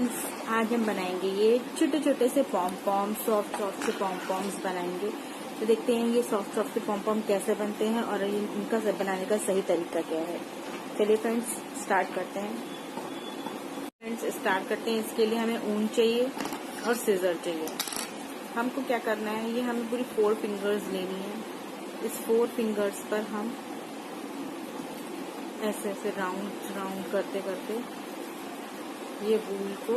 Friends, आज हम बनाएंगे ये छोटे छोटे से पॉम सॉफ्ट से पॉम्स बनाएंगे। तो देखते हैं ये सॉफ्ट से पॉम कैसे बनते हैं और इनका बनाने का सही तरीका क्या है। चलिए फ्रेंड्स स्टार्ट करते हैं। इसके लिए हमें ऊन चाहिए और सीजर चाहिए। हमको क्या करना है, ये हमें पूरी 4 फिंगर्स लेनी है। इस 4 फिंगर्स पर हम ऐसे ऐसे राउंड करते करते ये वूल को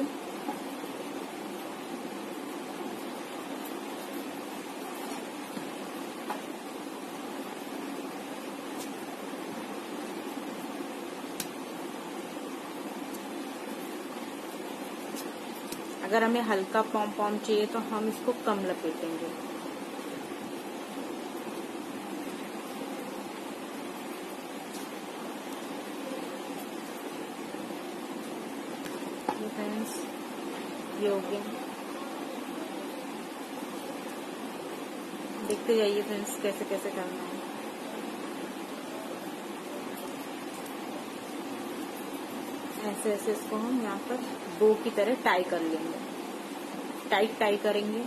अगर हमें हल्का पॉम चाहिए तो हम इसको कम लपेटेंगे। फ्रेंड्स ये हो गया, देखते जाइए फ्रेंड्स कैसे कैसे करना है। ऐसे ऐसे इसको हम यहाँ पर बो की तरह टाई कर लेंगे, टाई करेंगे।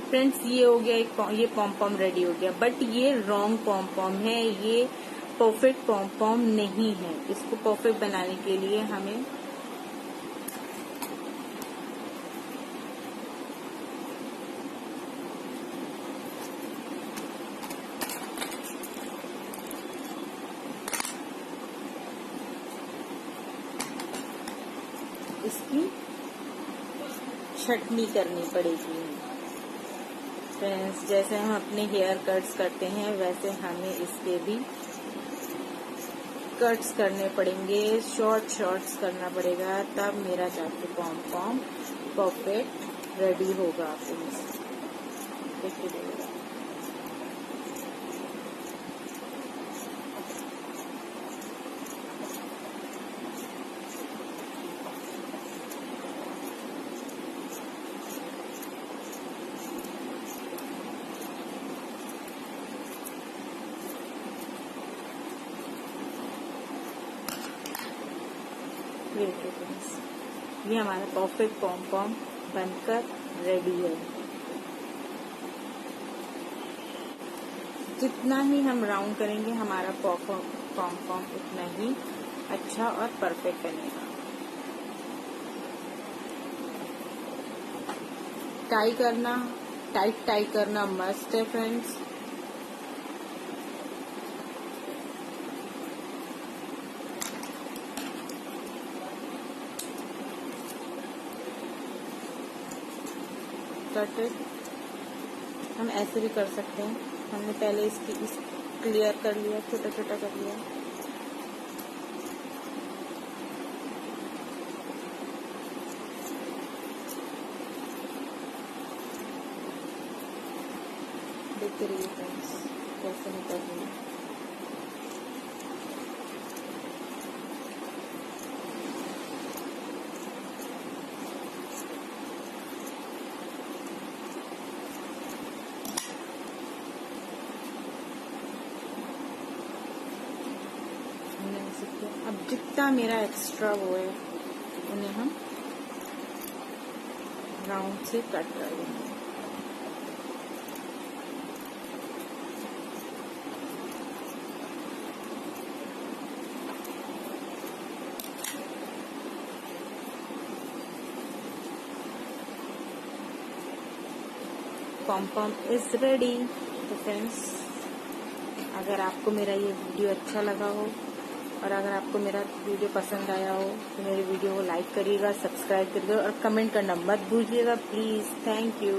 फ्रेंड्स ये हो गया, ये पॉम रेडी हो गया। बट ये रॉन्ग पॉम है, ये परफेक्ट पॉम नहीं है। इसको परफेक्ट बनाने के लिए हमें इसकी छटनी करनी पड़ेगी। फ्रेंड्स जैसे हम अपने हेयर कट्स करते हैं वैसे हमें इसके भी कट्स करने पड़ेंगे, शॉर्ट्स करना पड़ेगा, तब मेरा जाके पॉम परफेक्ट रेडी होगा। फ्रेंड्स देखिए ये हमारा परफेक्ट पॉम बनकर रेडी है। जितना ही हम राउंड करेंगे हमारा पॉम उतना ही अच्छा और परफेक्ट बनेगा। टाई करना मस्ट है फ्रेंड्स। हम ऐसे भी कर सकते हैं। हमने पहले इस क्लियर कर लिया, छोटा कर लिया। देखते रहिए फ्रेंड्स कैसे मैं कर रही हूँ। अब जितना मेरा एक्स्ट्रा वो है उन्हें हम राउंड से कट कर देंगे। पॉम इज रेडी। तो फ्रेंड्स अगर आपको मेरा ये वीडियो अच्छा लगा हो और अगर आपको मेरा वीडियो पसंद आया हो तो मेरे वीडियो को लाइक करिएगा, सब्सक्राइब करिएगा और कमेंट करना मत भूलिएगा प्लीज़। Thank you.